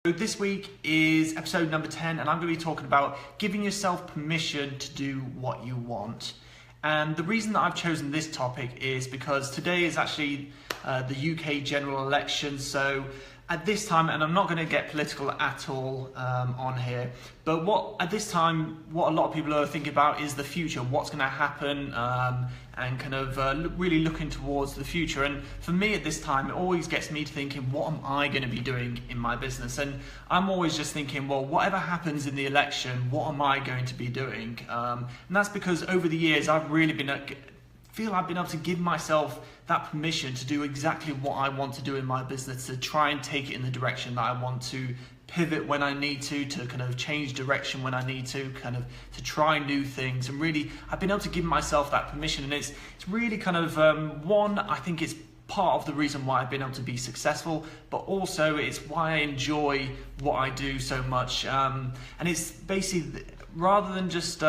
So this week is episode number 10, and I'm going to be talking about giving yourself permission to do what you want. And the reason that I've chosen this topic is because today is actually the UK general election. So at this time, and I'm not going to get political at all on here, but at this time, what a lot of people are thinking about is the future, what's going to happen, and kind of really looking towards the future. And for me at this time, it always gets me to thinking, what am I going to be doing in my business? And I'm always just thinking, well, whatever happens in the election, what am I going to be doing? And that's because over the years, I've really feel I've been able to give myself that permission to do exactly what I want to do in my business, to try and take it in the direction that I want to, pivot when I need to kind of change direction when I need to try new things. And really, I've been able to give myself that permission, and it's really kind of, one, I think it's part of the reason why I've been able to be successful, but also it's why I enjoy what I do so much. And it's basically, rather than just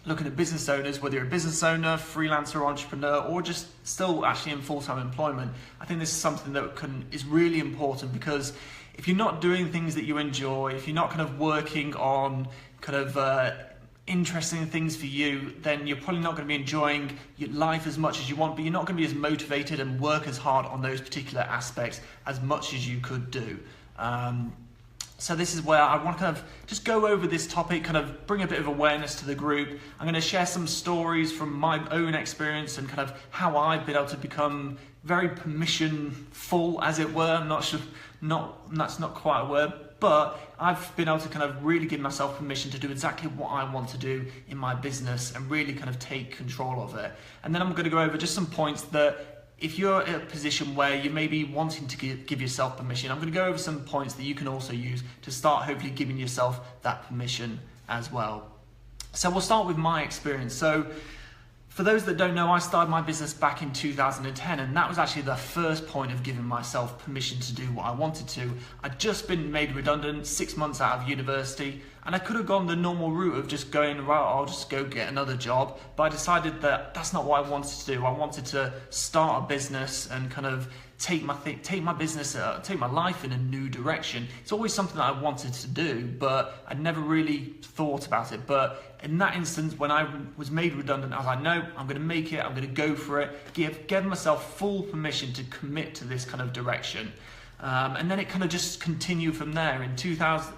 looking at business owners, whether you're a business owner, freelancer, entrepreneur, or just still actually in full-time employment, I think this is something that is really important, because if you're not doing things that you enjoy, if you're not kind of working on kind of interesting things for you, then you're probably not going to be enjoying your life as much as you want, but you're not going to be as motivated and work as hard on those particular aspects as much as you could do. So this is where I want to kind of just go over this topic, kind of bring a bit of awareness to the group. I'm going to share some stories from my own experience and kind of how I've been able to become very permission-full, as it were. I'm not sure, that's not quite a word, but I've been able to kind of really give myself permission to do exactly what I want to do in my business and really kind of take control of it. And then I'm going to go over just some points that, if you're in a position where you may be wanting to give yourself permission, I'm going to go over some points that you can also use to start hopefully giving yourself that permission as well. So we'll start with my experience. So for those that don't know, I started my business back in 2010, and that was actually the first point of giving myself permission to do what I wanted to. I'd just been made redundant 6 months out of university, and I could have gone the normal route of just going, right, I'll just go get another job. But I decided that that's not what I wanted to do. I wanted to start a business and kind of take my business, take my life in a new direction. It's always something that I wanted to do, but I never really thought about it. But in that instance, when I was made redundant, I was like, no, I'm going to make it. I'm going to go for it. Give myself full permission to commit to this kind of direction. And then it kind of just continued from there. In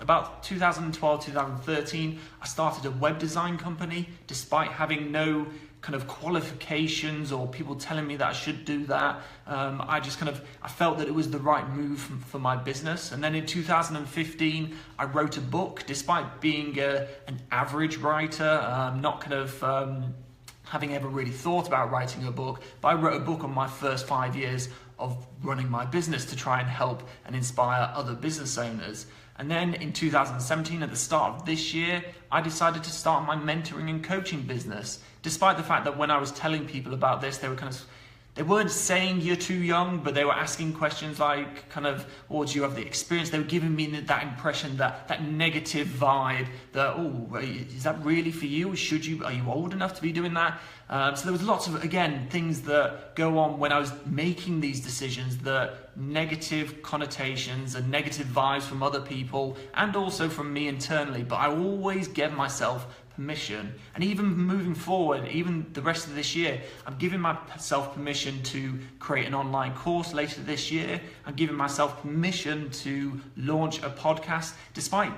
about 2012, 2013, I started a web design company, despite having no kind of qualifications or people telling me that I should do that. I felt that it was the right move for my business. And then in 2015, I wrote a book, despite being an average writer, not kind of having ever really thought about writing a book, but I wrote a book on my first 5 years of running my business to try and help and inspire other business owners. And then in 2017, at the start of this year, I decided to start my mentoring and coaching business. Despite the fact that when I was telling people about this, they weren't saying you're too young, but they were asking questions like kind of, oh, do you have the experience? They were giving me that impression, that negative vibe that, oh, is that really for you? Are you old enough to be doing that? So there was lots of, again, things that go on when I was making these decisions, the negative connotations and negative vibes from other people and also from me internally. But I always gave myself permission. And even moving forward, even the rest of this year, I'm giving myself permission to create an online course later this year. I'm giving myself permission to launch a podcast, despite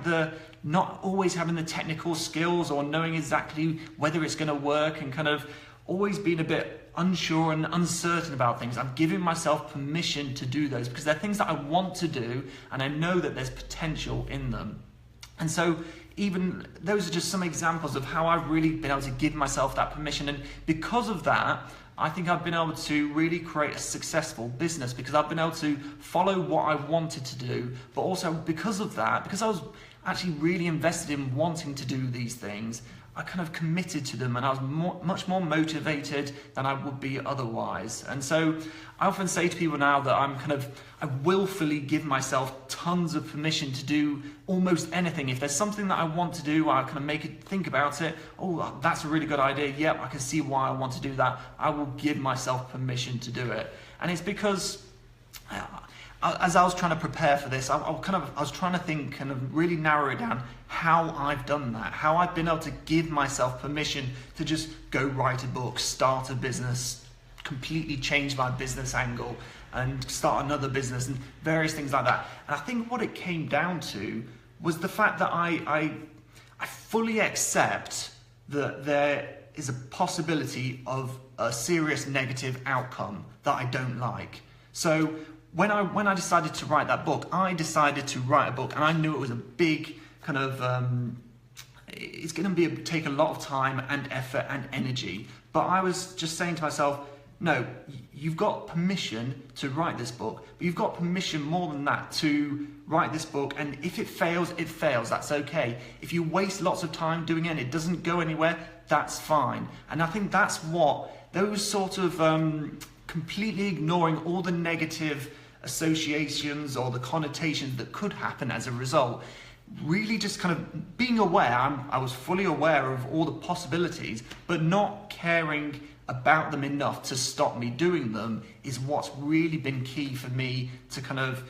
not always having the technical skills or knowing exactly whether it's going to work and kind of always being a bit unsure and uncertain about things. I'm giving myself permission to do those because they're things that I want to do and I know that there's potential in them. And so even those are just some examples of how I've really been able to give myself that permission. And because of that, I think I've been able to really create a successful business because I've been able to follow what I wanted to do, but also because of that, because I was actually really invested in wanting to do these things, I kind of committed to them and I was much more motivated than I would be otherwise. And so I often say to people now that I willfully give myself tons of permission to do almost anything. If there's something that I want to do, I kind of think about it. Oh, that's a really good idea. Yep, I can see why I want to do that. I will give myself permission to do it. And it's because as I was trying to prepare for this, I was trying to think, kind of really narrow it down, how I've done that, how I've been able to give myself permission to just go write a book, start a business, completely change my business angle, and start another business, and various things like that. And I think what it came down to was the fact that I fully accept that there is a possibility of a serious negative outcome that I don't like. So when I decided to write that book, I decided to write a book, and I knew it was a big kind of, it's going to take a lot of time and effort and energy. But I was just saying to myself, no, you've got permission to write this book, but you've got permission more than that to write this book, and if it fails, it fails, that's okay. If you waste lots of time doing it and it doesn't go anywhere, that's fine. And I think that's what those sort of completely ignoring all the negative associations or the connotations that could happen as a result, really just kind of being aware. I was fully aware of all the possibilities, but not caring about them enough to stop me doing them is what's really been key for me to kind of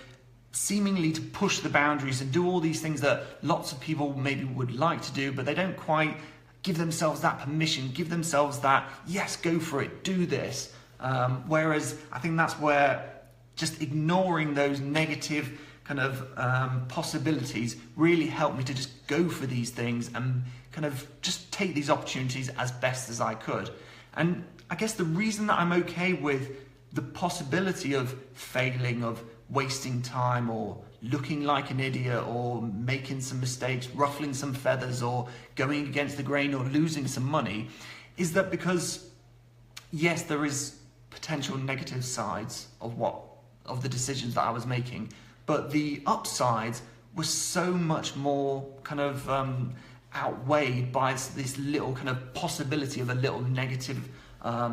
seemingly to push the boundaries and do all these things that lots of people maybe would like to do, but they don't quite give themselves that permission, give themselves that, yes, go for it, do this. Whereas I think that's where just ignoring those negative kind of possibilities really helped me to just go for these things and kind of just take these opportunities as best as I could. And I guess the reason that I'm okay with the possibility of failing, of wasting time or looking like an idiot or making some mistakes, ruffling some feathers or going against the grain or losing some money, is that because, yes, there is potential negative sides of the decisions that I was making, but the upsides were so much more kind of outweighed by this little kind of possibility of a little negative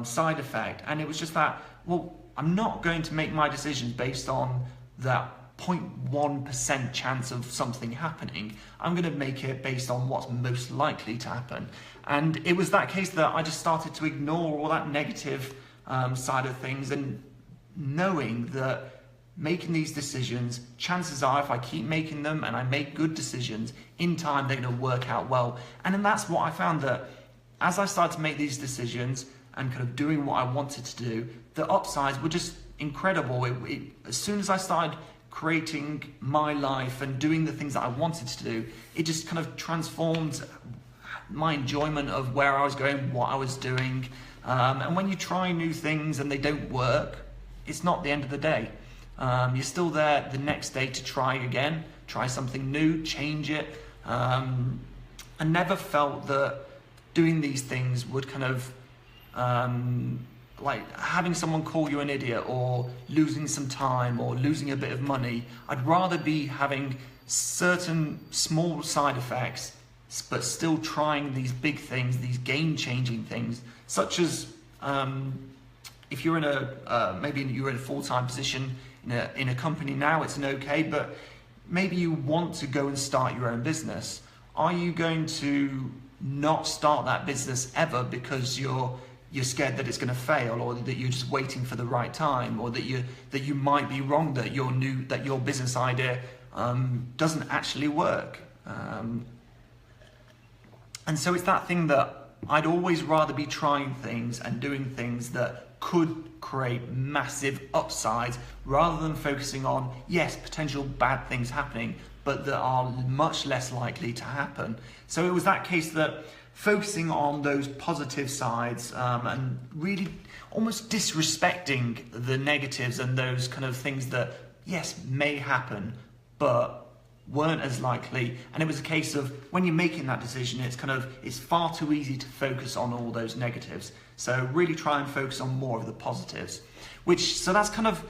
side effect. And it was just that, well, I'm not going to make my decisions based on that 0.1% chance of something happening. I'm going to make it based on what's most likely to happen. And it was that case that I just started to ignore all that negative side of things, and knowing that making these decisions, chances are if I keep making them and I make good decisions, in time they're going to work out well. And then that's what I found, that as I started to make these decisions and kind of doing what I wanted to do, the upsides were just incredible. As soon as I started creating my life and doing the things that I wanted to do, it just kind of transformed my enjoyment of where I was going, what I was doing. And when you try new things and they don't work, it's not the end of the day. You're still there the next day to try again, try something new, change it. I never felt that doing these things would kind of, like having someone call you an idiot or losing some time or losing a bit of money. I'd rather be having certain small side effects, but still trying these big things, these game-changing things, such as if you're in maybe you're in a full-time position in a company now, it's an okay, but maybe you want to go and start your own business. Are you going to not start that business ever because you're scared that it's going to fail, or that you're just waiting for the right time, or that you might be wrong, that your business idea doesn't actually work? And so it's that thing that I'd always rather be trying things and doing things that could create massive upsides, rather than focusing on, yes, potential bad things happening, but that are much less likely to happen. So it was that case that focusing on those positive sides and really almost disrespecting the negatives and those kind of things that, yes, may happen, but weren't as likely. And it was a case of when you're making that decision, it's far too easy to focus on all those negatives. So really try and focus on more of the positives. So that's kind of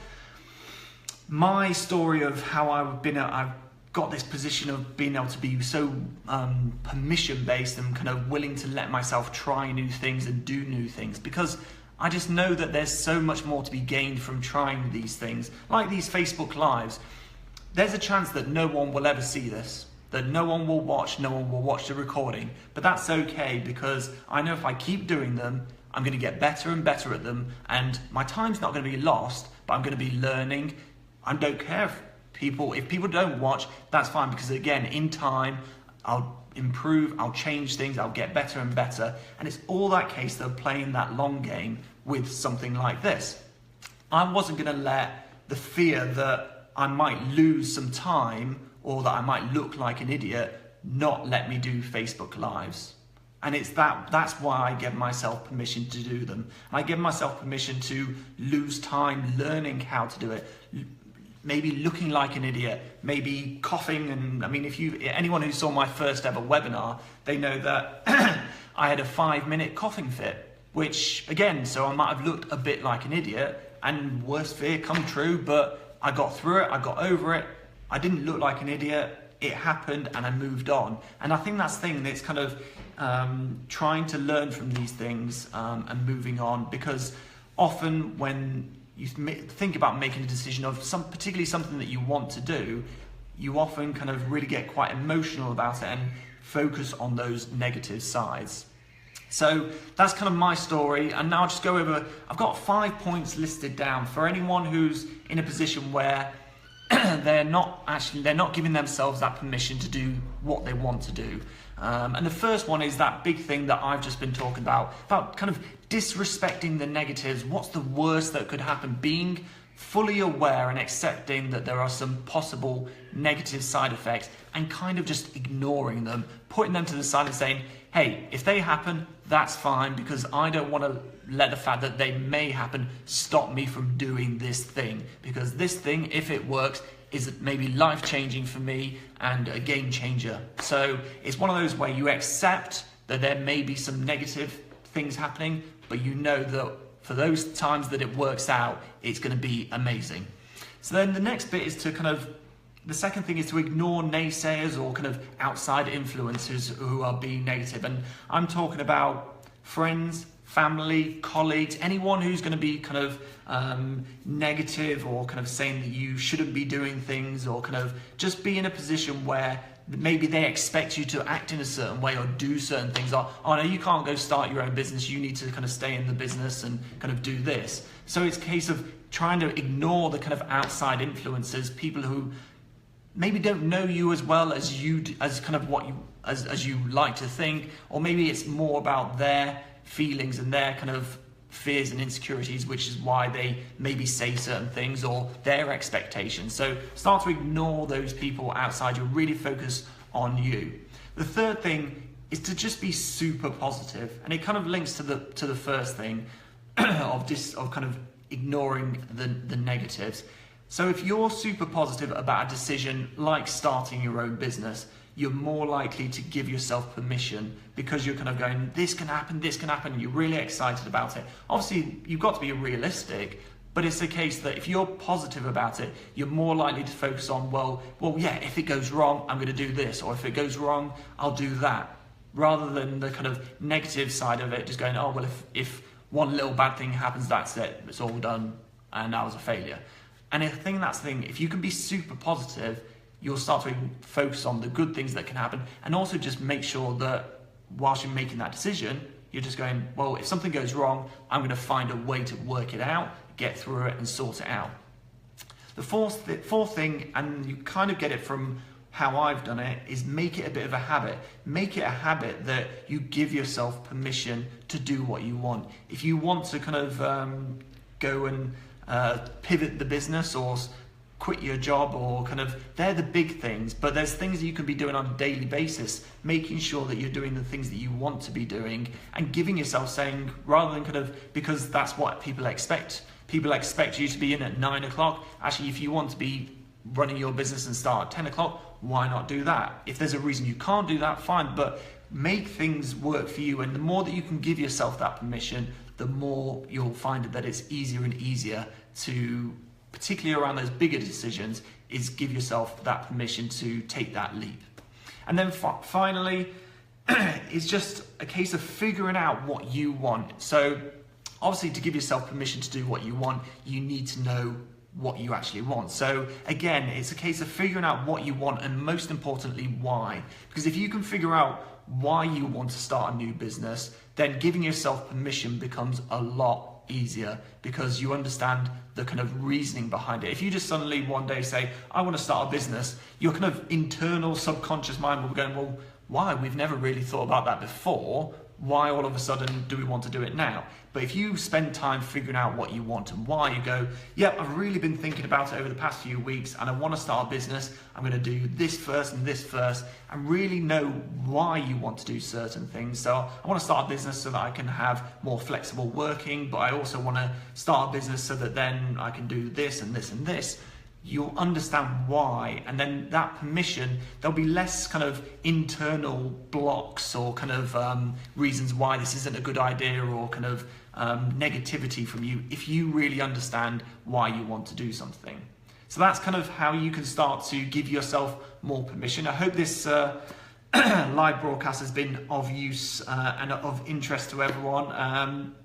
my story of how I've got this position of being able to be so permission-based and kind of willing to let myself try new things and do new things, because I just know that there's so much more to be gained from trying these things. Like these Facebook Lives, there's a chance that no one will ever see this, that no one will watch the recording, but that's okay, because I know if I keep doing them, I'm going to get better and better at them, and my time's not going to be lost, but I'm going to be learning, I don't care if people don't watch, that's fine, because again, in time, I'll improve, I'll change things, I'll get better and better. And it's all that case of playing that long game with something like this. I wasn't going to let the fear that I might lose some time or that I might look like an idiot not let me do Facebook Lives. And that's why I give myself permission to do them. And I give myself permission to lose time learning how to do it. Maybe looking like an idiot, maybe coughing, and I mean, anyone who saw my first ever webinar, they know that I had a 5-minute coughing fit, which again, so I might have looked a bit like an idiot, and worst fear come true, but I got through it, I got over it, I didn't look like an idiot, it happened, and I moved on. And I think that's the thing, that's kind of trying to learn from these things and moving on, because often when you think about making a decision of particularly something that you want to do, you often kind of really get quite emotional about it and focus on those negative sides. So that's kind of my story, and now I'll just go over, I've got 5 points listed down for anyone who's in a position where they're not giving themselves that permission to do what they want to do. And the first one is that big thing that I've just been talking about kind of disrespecting the negatives. What's the worst that could happen? Being fully aware and accepting that there are some possible negative side effects and kind of just ignoring them, putting them to the side and saying, hey, if they happen, that's fine, because I don't want to let the fact that they may happen stop me from doing this thing, because this thing, if it works, is maybe life-changing for me and a game changer. So it's one of those where you accept that there may be some negative things happening, but you know that for those times that it works out, it's going to be amazing. So then the next bit is the second thing is to ignore naysayers or kind of outside influencers who are being negative. And I'm talking about friends, family, colleagues, anyone who's going to be kind of negative or kind of saying that you shouldn't be doing things, or kind of just be in a position where maybe they expect you to act in a certain way or do certain things. Or, oh no, you can't go start your own business, you need to kind of stay in the business and kind of do this. So it's a case of trying to ignore the kind of outside influences, people who maybe don't know you as well as you as kind of what you as you like to think, or maybe it's more about their feelings and their kind of fears and insecurities, which is why they maybe say certain things, or their expectations. So start to ignore those people outside you, really focus on you. The third thing is to just be super positive, and it kind of links to the first thing of kind of ignoring the negatives. So if you're super positive about a decision like starting your own business, you're more likely to give yourself permission, because you're kind of going, this can happen, and you're really excited about it. Obviously, you've got to be realistic, but it's a case that if you're positive about it, you're more likely to focus on, well, yeah, if it goes wrong, I'm going to do this, or if it goes wrong, I'll do that, rather than the kind of negative side of it, just going, oh, well, if one little bad thing happens, that's it, it's all done, and that was a failure. And I think that's the thing, if you can be super positive, you'll start to focus on the good things that can happen, and also just make sure that whilst you're making that decision, you're just going, well, if something goes wrong, I'm going to find a way to work it out, get through it and sort it out. The fourth thing, and you kind of get it from how I've done it, is make it a bit of a habit. Make it a habit that you give yourself permission to do what you want. If you want to kind of go and pivot the business or quit your job, or kind of, they're the big things, but there's things that you can be doing on a daily basis, making sure that you're doing the things that you want to be doing, and giving yourself, saying, rather than kind of, because that's what people expect you to be in at 9 o'clock, actually if you want to be running your business and start at 10 o'clock, why not do that? If there's a reason you can't do that, fine, but make things work for you, and the more that you can give yourself that permission, the more you'll find that it's easier and easier to, particularly around those bigger decisions, is give yourself that permission to take that leap. And then finally, it's just a case of figuring out what you want. So obviously, to give yourself permission to do what you want, you need to know what you actually want. So again, it's a case of figuring out what you want, and most importantly, why. Because if you can figure out why you want to start a new business, then giving yourself permission becomes a lot easier because you understand the kind of reasoning behind it. If you just suddenly one day say, I want to start a business, your kind of internal subconscious mind will be going, well, why? We've never really thought about that before. Why all of a sudden do we want to do it now? But if you spend time figuring out what you want and why, you go, yep, I've really been thinking about it over the past few weeks and I want to start a business. I'm going to do this first and this first, and really know why you want to do certain things. So I want to start a business so that I can have more flexible working, but I also want to start a business so that then I can do this and this and this. You'll understand why, and then that permission, there'll be less kind of internal blocks or kind of reasons why this isn't a good idea or kind of negativity from you if you really understand why you want to do something. So that's kind of how you can start to give yourself more permission. I hope this live broadcast has been of use and of interest to everyone.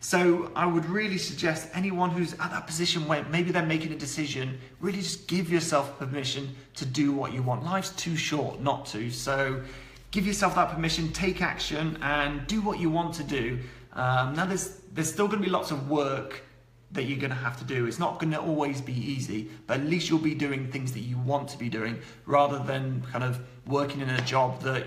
So I would really suggest anyone who's at that position where maybe they're making a decision, really just give yourself permission to do what you want. Life's too short not to. So give yourself that permission, take action and do what you want to do. Now there's still going to be lots of work that you're going to have to do. It's not going to always be easy, but at least you'll be doing things that you want to be doing rather than kind of working in a job that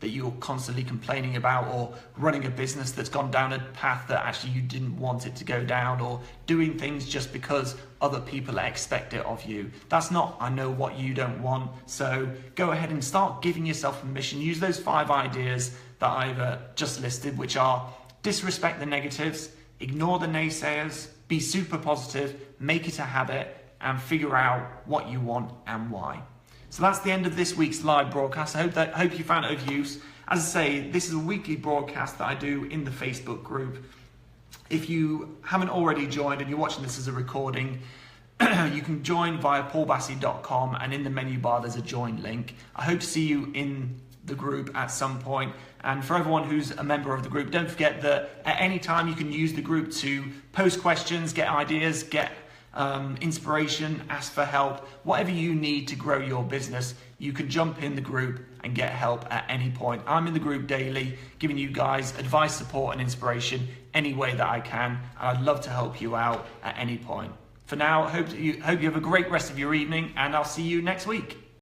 you're constantly complaining about, or running a business that's gone down a path that actually you didn't want it to go down, or doing things just because other people expect it of you. That's not, I know what you don't want. So go ahead and start giving yourself permission. Use those 5 ideas that I've just listed, which are disrespect the negatives, ignore the naysayers, be super positive, make it a habit, and figure out what you want and why. So that's the end of this week's live broadcast. I hope you found it of use. As I say, this is a weekly broadcast that I do in the Facebook group. If you haven't already joined and you're watching this as a recording, you can join via paulbassi.com, and in the menu bar there's a join link. I hope to see you in the group at some point. And for everyone who's a member of the group, don't forget that at any time you can use the group to post questions, get ideas, get inspiration, ask for help. Whatever you need to grow your business, you can jump in the group and get help at any point. I'm in the group daily, giving you guys advice, support and inspiration any way that I can. And I'd love to help you out at any point. For now, I hope you have a great rest of your evening, and I'll see you next week.